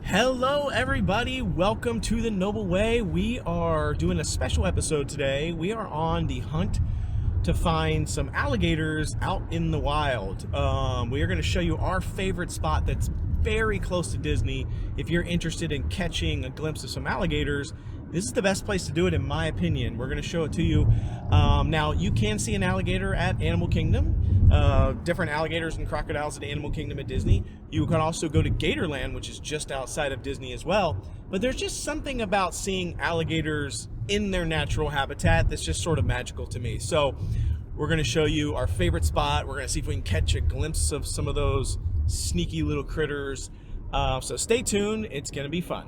Hello everybody, welcome to the Noble Way. We are doing a special episode today. We are on the hunt to find some alligators out in the wild. We are going to show you our favorite spot that's very close to Disney. If you're interested in catching a glimpse of some alligators, this is the best place to do it in my opinion. We're going to show it to you. Now you can see an alligator at Animal Kingdom. Different alligators and crocodiles at Animal Kingdom at Disney. You can also go to Gatorland, which is just outside of Disney as well. But there's just something about seeing alligators in their natural habitat that's just sort of magical to me. So we're going to show you our favorite spot. We're going to see if we can catch a glimpse of some of those sneaky little critters. So stay tuned. It's going to be fun.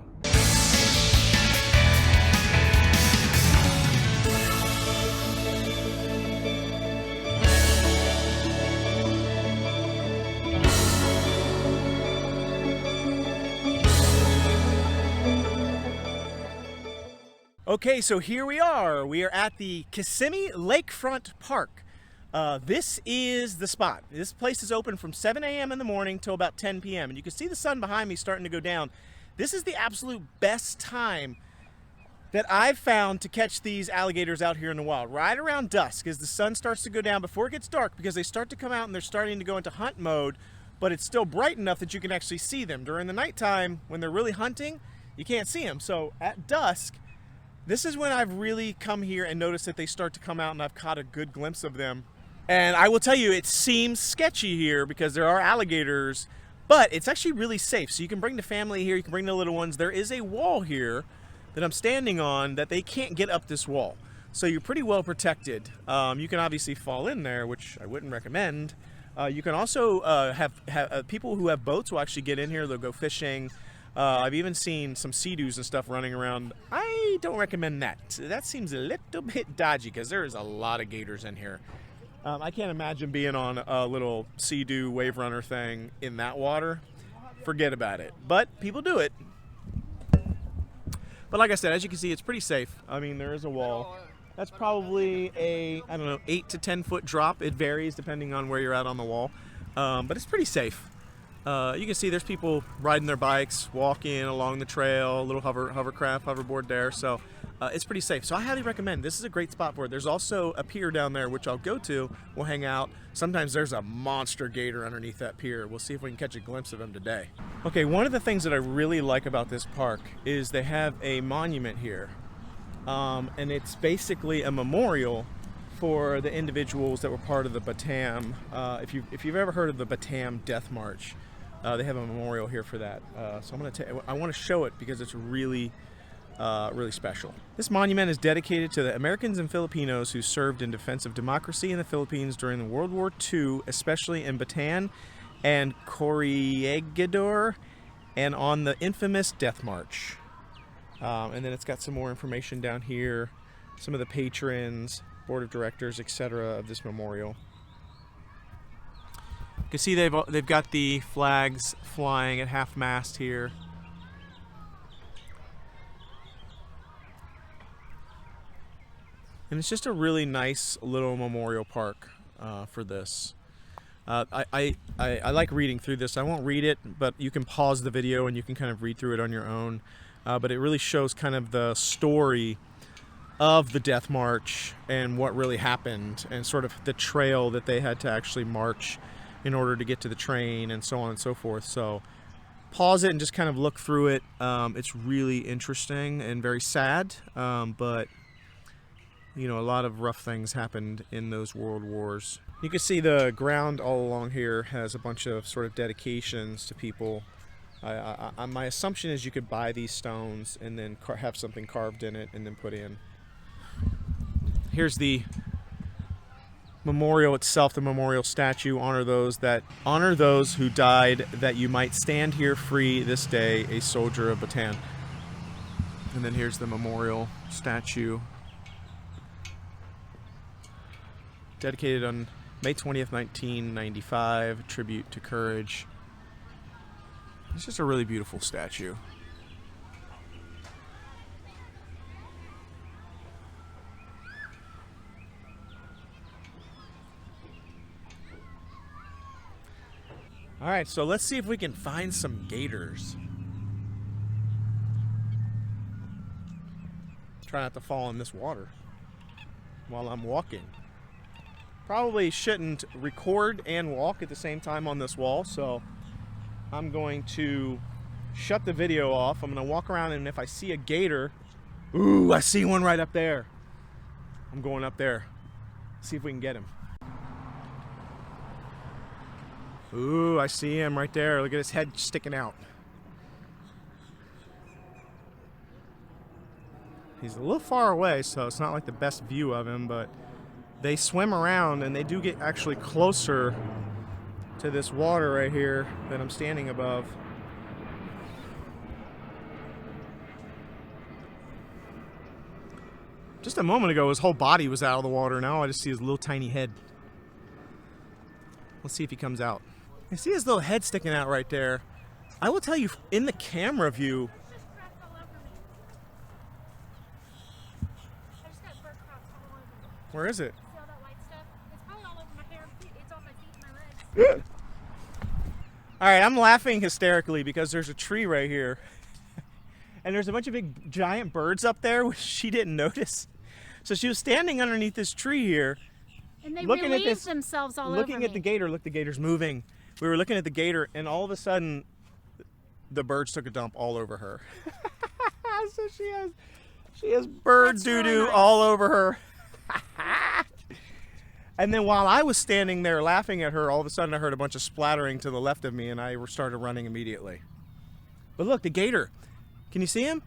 Okay, so here we are. We are at the Kissimmee Lakefront Park. This is the spot. This place is open from 7 a.m. in the morning till about 10 p.m. And you can see the sun behind me starting to go down. This is the absolute best time that I've found to catch these alligators out here in the wild. Right around dusk as the sun starts to go down before it gets dark, because they start to come out and they're starting to go into hunt mode, but it's still bright enough that you can actually see them. During the nighttime, when they're really hunting, you can't see them. So at dusk, this is when I've really come here and noticed that they start to come out and I've caught a good glimpse of them. And I will tell you, it seems sketchy here because there are alligators, but it's actually really safe. So you can bring the family here, you can bring the little ones. There is a wall here that I'm standing on that they can't get up this wall. So you're pretty well protected. You can obviously fall in there, which I wouldn't recommend. You can also have people who have boats will actually get in here, they'll go fishing. I've even seen some sea-doos and stuff running around. I don't recommend that. That seems a little bit dodgy because there is a lot of gators in here. I can't imagine being on a little sea-doo wave runner thing in that water. Forget about it. But people do it. But like I said, as you can see, it's pretty safe. I mean, there is a wall. That's probably a, I don't know, 8 to 10 foot drop. It varies depending on where you're at on the wall. But it's pretty safe. You can see there's people riding their bikes, walking along the trail, a little hovercraft, hoverboard there. So it's pretty safe. So I highly recommend. This is a great spot for it. There's also a pier down there, which I'll go to. We'll hang out. Sometimes there's a monster gator underneath that pier. We'll see if we can catch a glimpse of him today. Okay, one of the things that I really like about this park is they have a monument here. And it's basically a memorial for the individuals that were part of the Batam. If you've ever heard of the Batam Death March, they have a memorial here for that. So I want to show it because it's really, really special. This monument is dedicated to the Americans and Filipinos who served in defense of democracy in the Philippines during the World War II, especially in Bataan and Corregidor, and on the infamous Death March. And then it's got some more information down here, some of the patrons, board of directors, etc. of this memorial. You can see they've got the flags flying at half-mast here. And it's just a really nice little memorial park for this. I like reading through this. I won't read it, but you can pause the video and you can kind of read through it on your own. But it really shows kind of the story of the Death March and what really happened and sort of the trail that they had to actually march in order to get to the train and so on and so forth. So pause it and just kind of look through it. It's really interesting and very sad, but you know, a lot of rough things happened in those world wars. You can see the ground all along here has a bunch of sort of dedications to people. My assumption is you could buy these stones and then have something carved in it and then put in. Here's the memorial itself, the memorial statue. Honor those who died that you might stand here free this day, a soldier of Bataan. And then here's the memorial statue, dedicated on May 20th, 1995, tribute to courage. It's just a really beautiful statue. All right, so let's see if we can find some gators. Try not to fall in this water while I'm walking. Probably shouldn't record and walk at the same time on this wall, so I'm going to shut the video off. I'm going to walk around, and if I see a gator, ooh, I see one right up there. I'm going up there. See if we can get him. Ooh, I see him right there. Look at his head sticking out. He's a little far away, so it's not like the best view of him, but they swim around and they do get actually closer to this water right here that I'm standing above. Just a moment ago, his whole body was out of the water. Now I just see his little tiny head. Let's see if he comes out. I see his little head sticking out right there. I will tell you, in the camera view, where is it? See all that white stuff? It's probably all over my hair. It's on my feet and my legs. All right, I'm laughing hysterically because there's a tree right here. And there's a bunch of big giant birds up there, which she didn't notice. So she was standing underneath this tree here. And they looking relieve at this, themselves all over looking at me. the gator. Look, the gator's moving. We were looking at the gator, and all of a sudden, the birds took a dump all over her. So she has bird doo-doo really nice. all over her. And then while I was standing there laughing at her, all of a sudden I heard a bunch of splattering to the left of me, and I started running immediately. But look, the gator. Can you see him?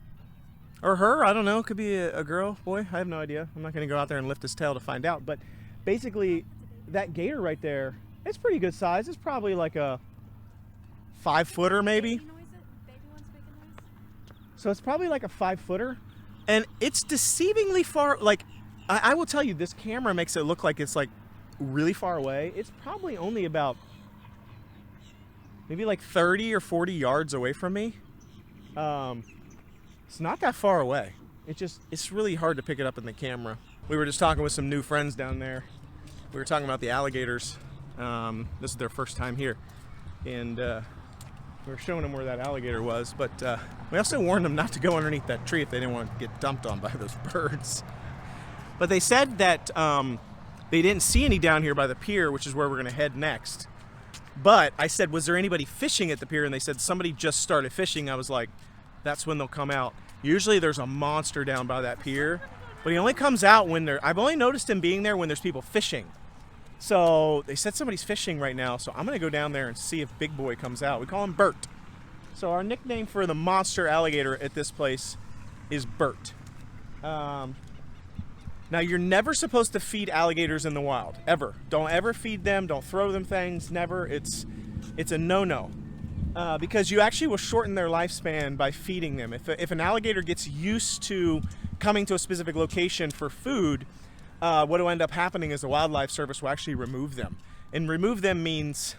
Or her? I don't know. Could be a girl, boy. I have no idea. I'm not going to go out there and lift his tail to find out. But basically, that gator right there, it's pretty good size. It's probably like a 5-footer maybe. Baby one's making noise? So it's probably like a 5-footer. And it's deceivingly far. Like, I will tell you, this camera makes it look like it's like really far away. It's probably only about maybe like 30 or 40 yards away from me. It's not that far away. It's really hard to pick it up in the camera. We were just talking with some new friends down there. We were talking about the alligators. This is their first time here. And we were showing them where that alligator was. But we also warned them not to go underneath that tree if they didn't want to get dumped on by those birds. But they said that they didn't see any down here by the pier, which is where we're going to head next. But I said, was there anybody fishing at the pier? And they said somebody just started fishing. I was like, that's when they'll come out. Usually there's a monster down by that pier, but he only comes out when I've only noticed him being there when there's people fishing. So they said somebody's fishing right now, so I'm going to go down there and see if Big Boy comes out. We call him Bert. So our nickname for the monster alligator at this place is Bert. Now, you're never supposed to feed alligators in the wild, ever. Don't ever feed them. Don't throw them things. Never. It's a no-no because you actually will shorten their lifespan by feeding them. If an alligator gets used to coming to a specific location for food, what will end up happening is the Wildlife Service will actually remove them. And remove them means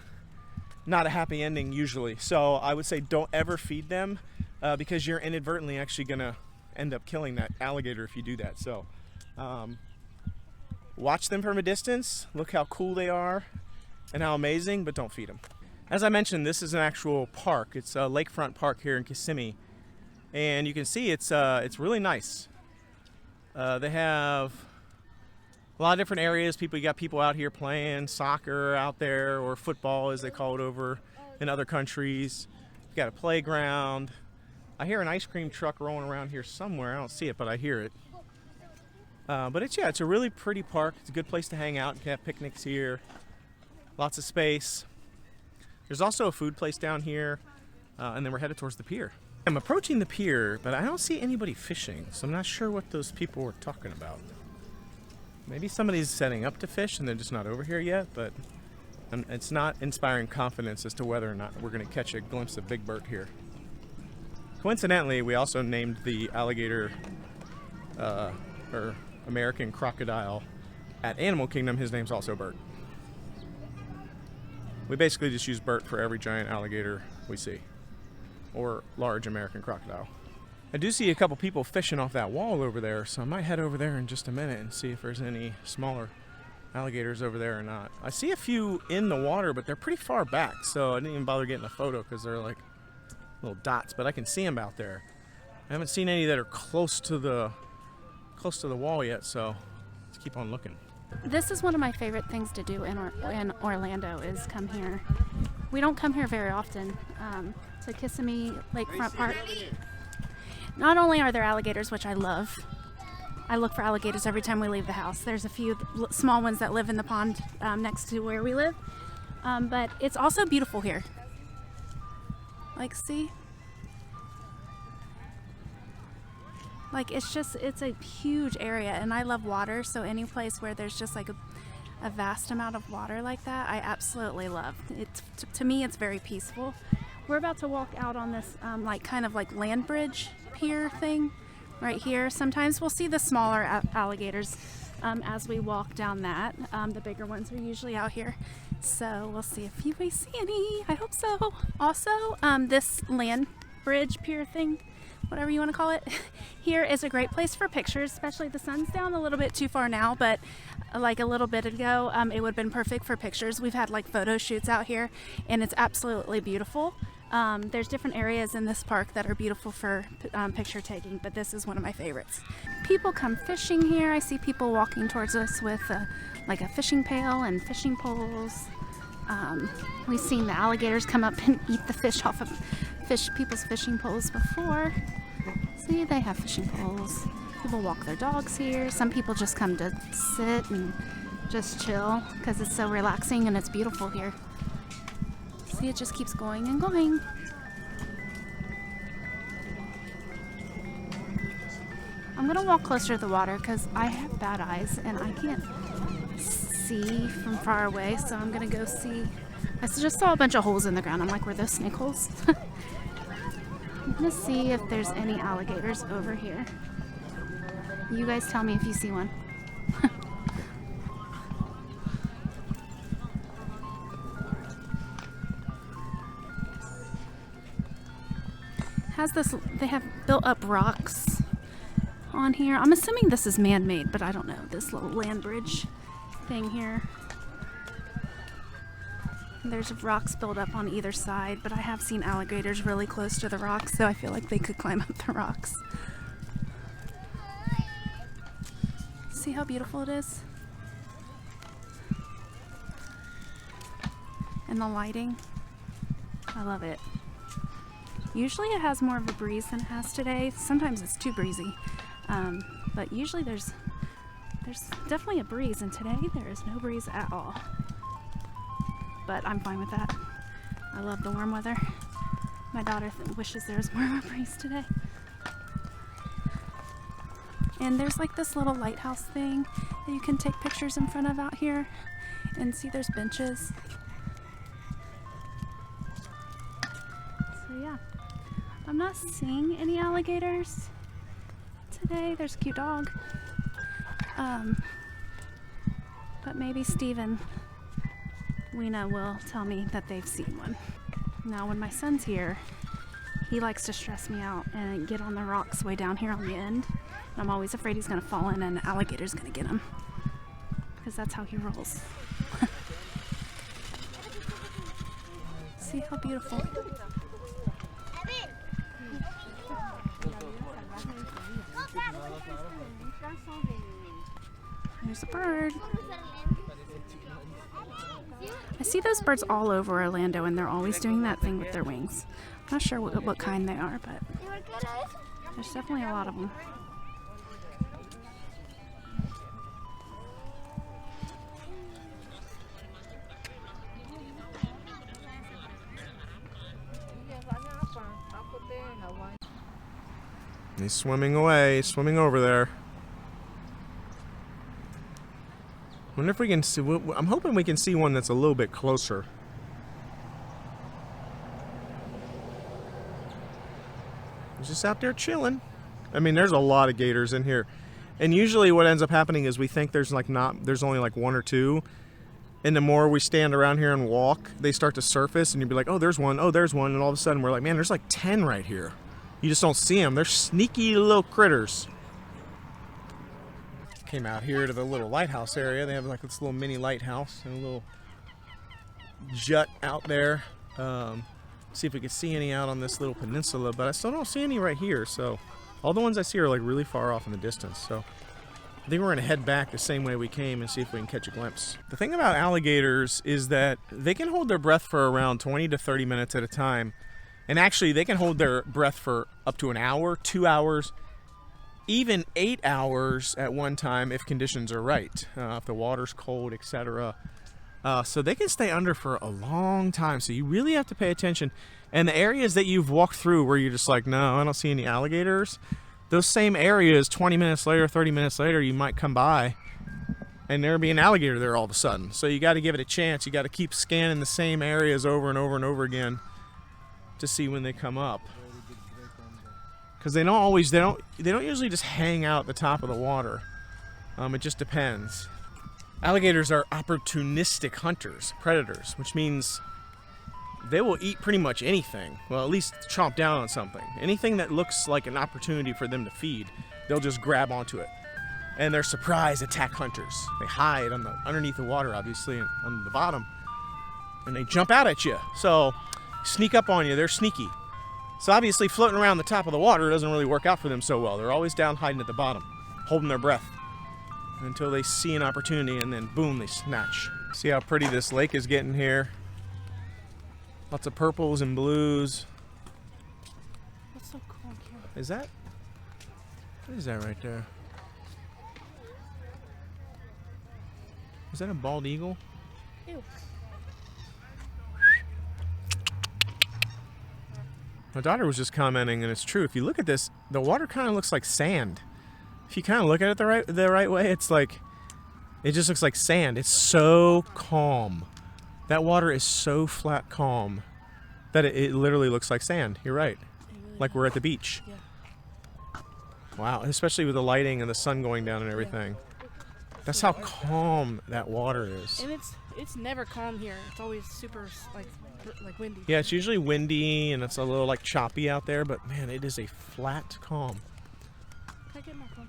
not a happy ending usually. So I would say don't ever feed them because you're inadvertently actually going to end up killing that alligator if you do that. So watch them from a distance, look how cool they are and how amazing, but don't feed them. As I mentioned, this is an actual park. It's a lakefront park here in Kissimmee, and you can see it's really nice. They have a lot of different areas. You got people out here playing soccer out there, or football as they call it over in other countries. You got a playground. I hear an ice cream truck rolling around here somewhere. I don't see it, but I hear it. But it's a really pretty park. It's a good place to hang out. You can have picnics here. Lots of space. There's also a food place down here, and then we're headed towards the pier. I'm approaching the pier, but I don't see anybody fishing, so I'm not sure what those people were talking about. Maybe somebody's setting up to fish and they're just not over here yet, but it's not inspiring confidence as to whether or not we're going to catch a glimpse of Big Bert here. Coincidentally, we also named the alligator or American crocodile at Animal Kingdom. His name's also Bert. We basically just use Bert for every giant alligator we see, or large American crocodile. I do see a couple people fishing off that wall over there, so I might head over there in just a minute and see if there's any smaller alligators over there or not. I see a few in the water, but they're pretty far back, so I didn't even bother getting a photo because they're like little dots, but I can see them out there. I haven't seen any that are close to the close to the wall yet, so let's keep on looking. This is one of my favorite things to do in Orlando is come here. We don't come here very often to Kissimmee Lakefront Park. Not only are there alligators, which I love. I look for alligators every time we leave the house. There's a few small ones that live in the pond next to where we live. But it's also beautiful here. Like, see? Like, it's a huge area, and I love water, so any place where there's just like a vast amount of water like that, I absolutely love. To me, it's very peaceful. We're about to walk out on this kind of like land bridge pier thing right here. Sometimes we'll see the smaller alligators as we walk down that. The bigger ones are usually out here. So we'll see if we see any. I hope so. Also, this land bridge pier thing, whatever you want to call it, here is a great place for pictures, especially the sun's down a little bit too far now, but like a little bit ago, it would have been perfect for pictures. We've had like photo shoots out here, and it's absolutely beautiful. There's different areas in this park that are beautiful for picture taking, but this is one of my favorites. People come fishing here. I see people walking towards us with like a fishing pail and fishing poles. We've seen the alligators come up and eat the fish off of people's fishing poles before. See, they have fishing poles. People walk their dogs here. Some people just come to sit and just chill because it's so relaxing and it's beautiful here. See, it just keeps going and going. I'm gonna walk closer to the water because I have bad eyes and I can't see from far away, so I'm gonna go see. I just saw a bunch of holes in the ground. I'm like, were those snake holes? I'm gonna see if there's any alligators over here. You guys tell me if you see one. They have built up rocks on here. I'm assuming this is man-made, but I don't know. This little land bridge thing here. There's rocks built up on either side, but I have seen alligators really close to the rocks, so I feel like they could climb up the rocks. See how beautiful it is? And the lighting. I love it. Usually it has more of a breeze than it has today. Sometimes it's too breezy. But usually there's definitely a breeze, and today there is no breeze at all. But I'm fine with that. I love the warm weather. My daughter wishes there was more of a breeze today. And there's like this little lighthouse thing that you can take pictures in front of out here. And see, there's benches. So yeah. I'm not seeing any alligators today. There's a cute dog. But maybe Steve and Weena will tell me that they've seen one. Now when my son's here, he likes to stress me out and get on the rocks way down here on the end. And I'm always afraid he's gonna fall in and an alligator's gonna get him. Because that's how he rolls. See how beautiful. There's a bird. I see those birds all over Orlando, and they're always doing that thing with their wings. I'm not sure what kind they are, but there's definitely a lot of them. He's swimming away, swimming over there. Wonder if we can see. I'm hoping we can see one that's a little bit closer. He's just out there chilling. I mean, there's a lot of gators in here, and usually what ends up happening is we think there's only like one or two, and the more we stand around here and walk, they start to surface, and you'd be like, oh, there's one, and all of a sudden we're like, man, there's like 10 right here. You just don't see them. They're sneaky little critters. Came out here to the little lighthouse area. They have like this little mini lighthouse and a little jut out there. See if we can see any out on this little peninsula, but I still don't see any right here. So all the ones I see are like really far off in the distance. So I think we're going to head back the same way we came and see if we can catch a glimpse. The thing about alligators is that they can hold their breath for around 20 to 30 minutes at a time. And actually, they can hold their breath for up to an hour, 2 hours, even 8 hours at one time if conditions are right, if the water's cold, etc. So they can stay under for a long time. So you really have to pay attention. And the areas that you've walked through where you're just like, no, I don't see any alligators, those same areas 20 minutes later, 30 minutes later, you might come by and there'll be an alligator there all of a sudden. So you got to give it a chance. You got to keep scanning the same areas over and over and over again to see when they come up. Because they don't usually just hang out at the top of the water. It just depends. Alligators are opportunistic hunters, predators, which means they will eat pretty much anything. Well, at least chomp down on something. Anything that looks like an opportunity for them to feed, they'll just grab onto it. And they're surprise attack hunters. They hide underneath the water, obviously, and on the bottom. And they jump out at you. So, sneak up on you. They're sneaky. So obviously, floating around the top of the water doesn't really work out for them so well. They're always down hiding at the bottom, holding their breath until they see an opportunity, and then boom, they snatch. See how pretty this lake is getting here. Lots of purples and blues. What's so cool here? Is that? What is that right there? Is that a bald eagle? Ew. My daughter was just commenting, and it's true. If you look at this, the water kind of looks like sand. If you kind of look at it the right way, it's like, it just looks like sand. It's so calm. That water is so flat calm that it literally looks like sand. You're right. Really like we're at the beach. Yeah. Wow, especially with the lighting and the sun going down and everything. That's how calm that water is. And it's never calm here. It's always super like windy. Yeah, it's usually windy and it's a little like choppy out there, but man, it is a flat calm. Can I get my phone?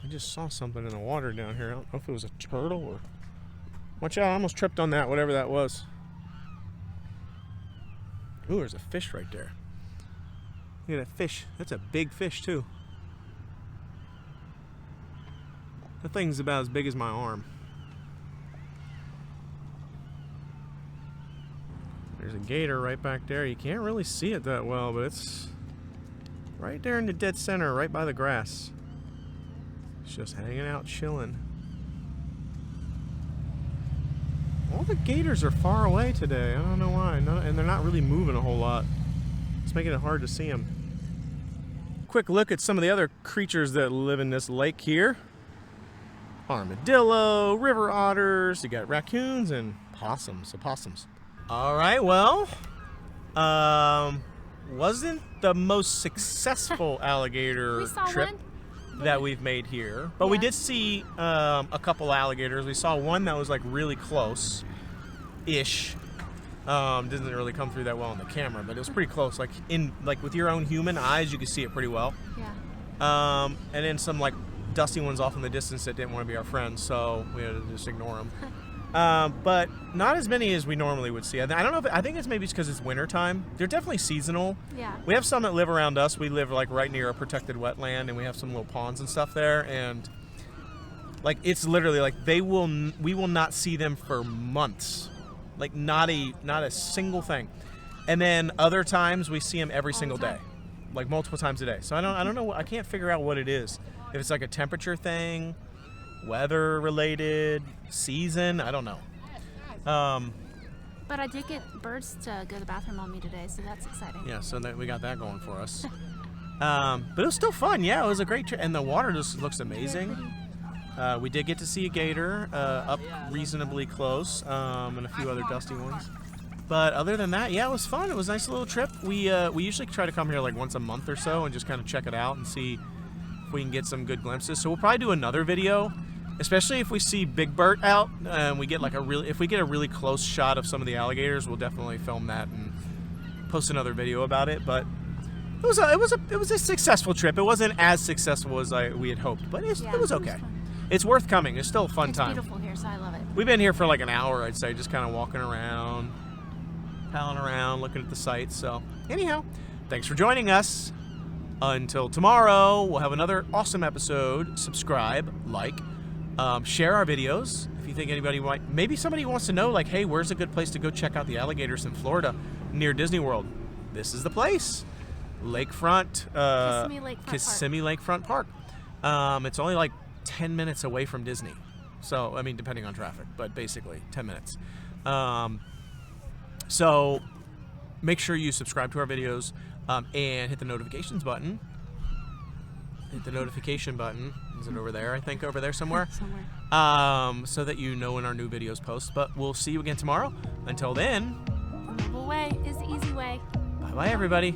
I just saw something in the water down here. I don't know if it was a turtle or... Watch out, I almost tripped on that, whatever that was. Ooh, there's a fish right there. Look at that fish. That's a big fish, too. The thing's about as big as my arm. There's a gator right back there. You can't really see it that well, but it's right there in the dead center, right by the grass. It's just hanging out, chilling. All the gators are far away today. I don't know why. And they're not really moving a whole lot. It's making it hard to see them. Quick look at some of the other creatures that live in this lake here. Armadillo, river otters. You got raccoons and opossums. All right, well, wasn't the most successful alligator We saw trip one. that we've made here, but we did see a couple alligators. We saw one that was like really close-ish. Didn't really come through that well on the camera, but it was pretty close. Like with your own human eyes, you could see it pretty well. Yeah. And then some like dusty ones off in the distance that didn't want to be our friends, so we had to just ignore them. But not as many as we normally would see. I don't know if I think it's maybe because it's winter time. They're definitely seasonal. Yeah. We have some that live around us. We live like right near a protected wetland, and we have some little ponds and stuff there. And like it's literally like we will not see them for months. Like not a single thing. And then other times we see them every single day, like multiple times a day. So I don't know. I can't figure out what it is. If it's like a temperature thing, weather related, season, I don't know. But I did get birds to go to the bathroom on me today, so that's exciting. Yeah, so that we got that going for us. But it was still fun. Yeah, it was a great trip, and the water just looks amazing. We did get to see a gator up reasonably close, and a few other dusty ones. But other than that, yeah, it was fun. It was a nice little trip. We usually try to come here like once a month or so and just kind of check it out and see if we can get some good glimpses. So we'll probably do another video, especially if we see Big Bert out and we get like if we get a really close shot of some of the alligators, we'll definitely film that and post another video about it. But it was a successful trip. It wasn't as successful as we had hoped, but it was okay. It's worth coming. It's still a fun time. It's beautiful here, so I love it. We've been here for like an hour, I'd say, just kind of walking around, palling around, looking at the sights. So anyhow, Thanks for joining us. Until tomorrow, we'll have another awesome episode. Subscribe, like, share our videos. If you think anybody might, maybe somebody wants to know, like, hey, where's a good place to go check out the alligators in Florida near Disney World? This is the place. Lakefront, Kissimmee Lakefront Park. Kissimmee Lakefront Park. It's only like 10 minutes away from Disney. So, I mean, depending on traffic, but basically 10 minutes. So make sure you subscribe to our videos and hit the notifications button. Hit the notification button. Is it over there? I think over there somewhere. So that you know when our new videos post. But we'll see you again tomorrow. Until then, The noble way is the easy way. bye-bye, everybody.